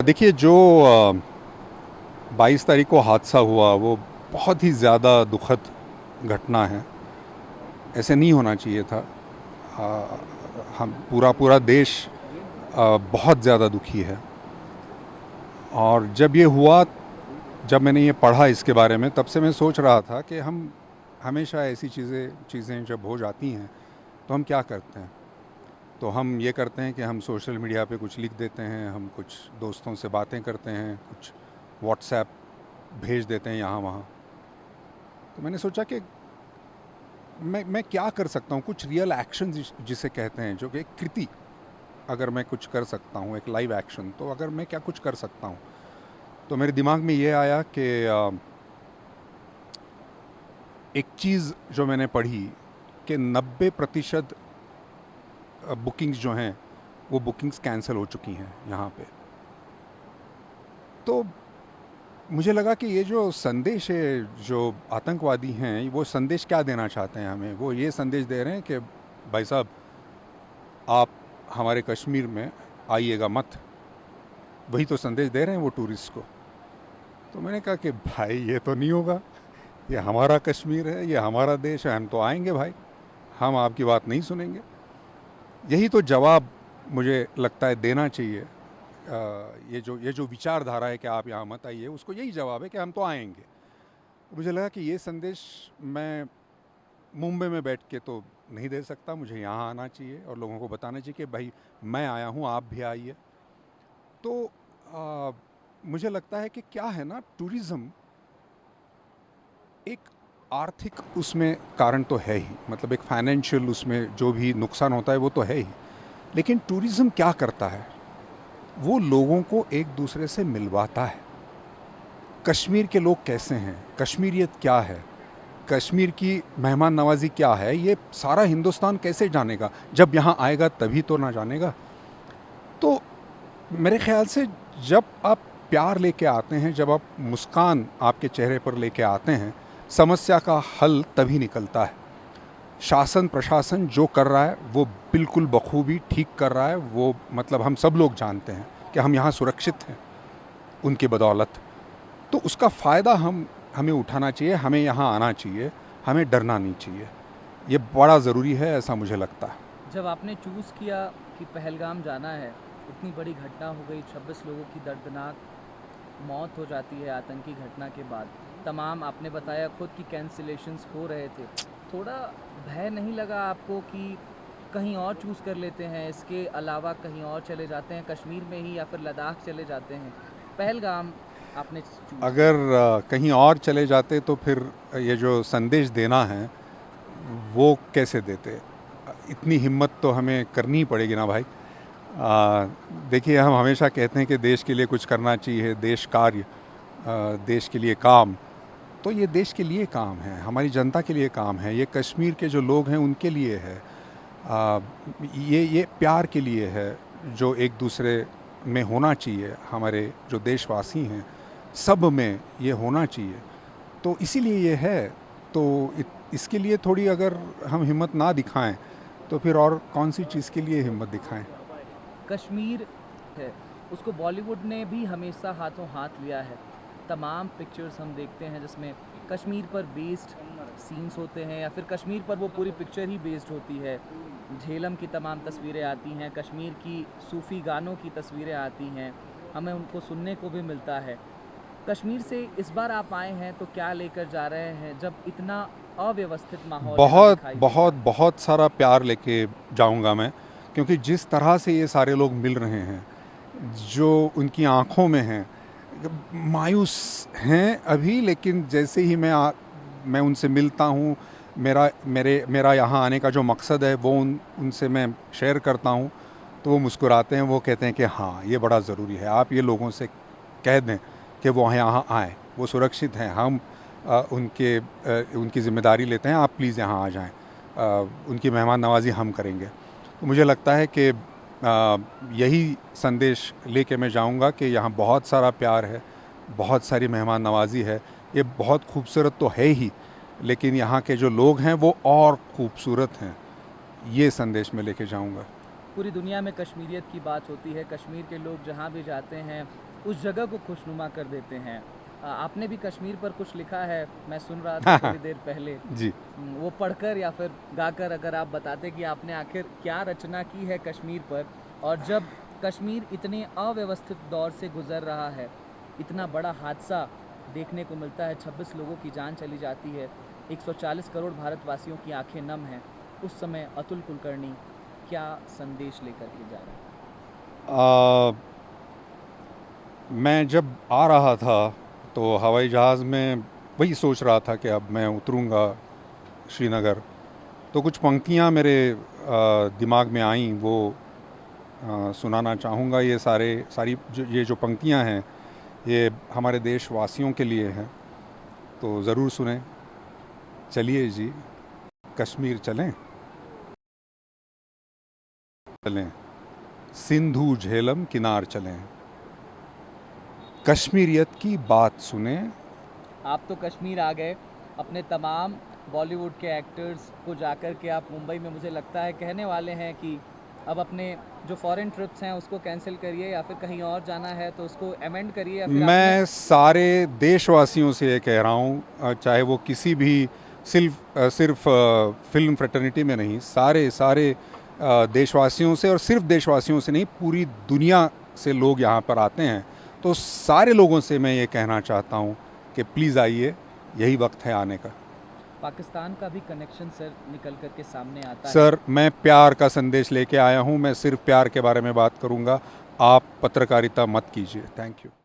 देखिए जो 22 तारीख को हादसा हुआ वो बहुत ही ज़्यादा दुखद घटना है। ऐसे नहीं होना चाहिए था। अ, हम पूरा पूरा देश बहुत ज़्यादा दुखी है। और जब ये हुआ, जब मैंने ये पढ़ा इसके बारे में, तब से मैं सोच रहा था कि हम हमेशा ऐसी चीज़ें जब हो जाती हैं तो हम क्या करते हैं। तो हम ये करते हैं कि हम सोशल मीडिया पे कुछ लिख देते हैं, हम कुछ दोस्तों से बातें करते हैं, कुछ व्हाट्सएप भेज देते हैं यहाँ वहाँ। तो मैंने सोचा कि मैं क्या कर सकता हूँ, कुछ रियल एक्शन जिसे कहते हैं, जो कि एक कृति अगर मैं कुछ कर सकता हूँ, एक लाइव एक्शन, तो अगर मैं क्या कुछ कर सकता हूँ। तो मेरे दिमाग में ये आया कि एक चीज़ जो मैंने पढ़ी कि 90% बुकिंग्स जो हैं वो बुकिंग्स कैंसिल हो चुकी हैं यहाँ पे। तो मुझे लगा कि ये जो संदेश है, जो आतंकवादी हैं, वो संदेश क्या देना चाहते हैं हमें। वो ये संदेश दे रहे हैं कि भाई साहब, आप हमारे कश्मीर में आइएगा मत। वही तो संदेश दे रहे हैं वो टूरिस्ट को। तो मैंने कहा कि भाई ये तो नहीं होगा, ये हमारा कश्मीर है, ये हमारा देश है, हम तो आएंगे भाई, हम आपकी बात नहीं सुनेंगे। यही तो जवाब मुझे लगता है देना चाहिए। ये जो विचारधारा है कि आप यहाँ मत आइए, उसको यही जवाब है कि हम तो आएंगे। मुझे लगा कि ये संदेश मैं मुंबई में बैठ के तो नहीं दे सकता, मुझे यहाँ आना चाहिए और लोगों को बताना चाहिए कि भाई मैं आया हूँ, आप भी आइए। तो मुझे लगता है कि क्या है ना, टूरिज़्म एक आर्थिक उसमें कारण तो है ही, मतलब एक फाइनेंशियल उसमें जो भी नुकसान होता है वो तो है ही। लेकिन टूरिज़्म क्या करता है, वो लोगों को एक दूसरे से मिलवाता है। कश्मीर के लोग कैसे हैं, कश्मीरियत क्या है, कश्मीर की मेहमान नवाजी क्या है, ये सारा हिंदुस्तान कैसे जानेगा। जब यहाँ आएगा तभी तो ना जानेगा। तो मेरे ख्याल से जब आप प्यार लेके आते हैं, जब आप मुस्कान आपके चेहरे पर लेके आते हैं, समस्या का हल तभी निकलता है। शासन प्रशासन जो कर रहा है वो बिल्कुल बखूबी ठीक कर रहा है। वो मतलब हम सब लोग जानते हैं कि हम यहाँ सुरक्षित हैं उनकी बदौलत। तो उसका फ़ायदा हमें उठाना चाहिए, हमें यहाँ आना चाहिए, हमें डरना नहीं चाहिए। ये बड़ा ज़रूरी है, ऐसा मुझे लगता है। जब आपने चूज़ किया कि पहलगाम जाना है, इतनी बड़ी घटना हो गई, 26 लोगों की दर्दनाक मौत हो जाती है आतंकी घटना के बाद। तमाम आपने बताया खुद कि कैंसिलेशंस हो रहे थे। थोड़ा भय नहीं लगा आपको कि कहीं और चूज़ कर लेते हैं, इसके अलावा कहीं और चले जाते हैं, कश्मीर में ही या फिर लद्दाख चले जाते हैं? पहलगाम आपने चूज़ अगर किया। कहीं और चले जाते तो फिर ये जो संदेश देना है वो कैसे देते। इतनी हिम्मत तो हमें करनी ही पड़ेगी ना भाई। देखिए, हम हमेशा कहते हैं कि देश के लिए कुछ करना चाहिए, देश कार्य, देश के लिए काम। तो ये देश के लिए काम है, हमारी जनता के लिए काम है, ये कश्मीर के जो लोग हैं उनके लिए है। आ, ये प्यार के लिए है जो एक दूसरे में होना चाहिए। हमारे जो देशवासी हैं सब में ये होना चाहिए। तो इसीलिए ये है। तो इसके लिए थोड़ी अगर हम हिम्मत ना दिखाएं तो फिर और कौन सी चीज़ के लिए हिम्मत दिखाएं। कश्मीर है, उसको बॉलीवुड ने भी हमेशा हाथों हाथ लिया है। तमाम पिक्चर्स हम देखते हैं जिसमें कश्मीर पर बेस्ड सीन्स होते हैं या फिर कश्मीर पर वो पूरी पिक्चर ही बेस्ड होती है। झेलम की तमाम तस्वीरें आती हैं, कश्मीर की सूफ़ी गानों की तस्वीरें आती हैं, हमें उनको सुनने को भी मिलता है। कश्मीर से इस बार आप आए हैं तो क्या लेकर जा रहे हैं जब इतना अव्यवस्थित माहौल यहाँ बहुत दिखाई दे रहा बहुत है? बहुत सारा प्यार लेके जाऊंगा मैं, क्योंकि जिस तरह से ये सारे लोग मिल रहे हैं, जो उनकी आंखों में हैं, मायूस हैं अभी, लेकिन जैसे ही मैं उनसे मिलता हूँ, मेरा यहाँ आने का जो मकसद है वो उनसे मैं शेयर करता हूँ, तो वो मुस्कुराते हैं। वो कहते हैं कि हाँ, ये बड़ा ज़रूरी है, आप ये लोगों से कह दें कि वो यहाँ आएँ, वो सुरक्षित हैं, हम उनकी ज़िम्मेदारी लेते हैं, आप प्लीज़ यहाँ आ जाएं, उनकी मेहमान नवाज़ी हम करेंगे। तो मुझे लगता है कि यही संदेश लेके मैं जाऊंगा कि यहाँ बहुत सारा प्यार है, बहुत सारी मेहमान नवाज़ी है। ये बहुत खूबसूरत तो है ही, लेकिन यहाँ के जो लोग हैं वो और खूबसूरत हैं। ये संदेश मैं लेके जाऊंगा। पूरी दुनिया में कश्मीरियत की बात होती है, कश्मीर के लोग जहाँ भी जाते हैं उस जगह को खुशनुमा कर देते हैं। आपने भी कश्मीर पर कुछ लिखा है, मैं सुन रहा था थोड़ी देर पहले। जी। वो पढ़कर या फिर गाकर अगर आप बताते कि आपने आखिर क्या रचना की है कश्मीर पर, और जब कश्मीर इतने अव्यवस्थित दौर से गुजर रहा है, इतना बड़ा हादसा देखने को मिलता है, 26 लोगों की जान चली जाती है, 140 करोड़ भारतवासियों की आंखें नम हैं, उस समय अतुल कुलकर्णी क्या संदेश लेकर के जा रहा है? मैं जब आ रहा था तो हवाई जहाज़ में वही सोच रहा था कि अब मैं उतरूँगा श्रीनगर, तो कुछ पंक्तियाँ मेरे दिमाग में आईं, वो सुनाना चाहूँगा। ये सारी ये जो पंक्तियाँ हैं ये हमारे देशवासियों के लिए हैं, तो ज़रूर सुनें। चलिए जी, कश्मीर चलें, सिंधु झेलम किनार चलें, कश्मीरियत की बात सुने। आप तो कश्मीर आ गए, अपने तमाम बॉलीवुड के एक्टर्स को जाकर के आप मुंबई में मुझे लगता है कहने वाले हैं कि अब अपने जो फॉरेन ट्रिप्स हैं उसको कैंसिल करिए, या फिर कहीं और जाना है तो उसको अमेंड करिए, या फिर मैं सारे देशवासियों से ये कह रहा हूँ, चाहे वो किसी भी सिर्फ फिल्म फ्रेटर्निटी में नहीं, सारे देशवासियों से, और सिर्फ देशवासियों से नहीं, पूरी दुनिया से लोग यहाँ पर आते हैं, तो सारे लोगों से मैं ये कहना चाहता हूँ कि प्लीज़ आइए, यही वक्त है आने का। पाकिस्तान का भी कनेक्शन सर निकल कर के सामने आता है। सर, मैं प्यार का संदेश लेके आया हूँ, मैं सिर्फ प्यार के बारे में बात करूँगा, आप पत्रकारिता मत कीजिए। Thank you.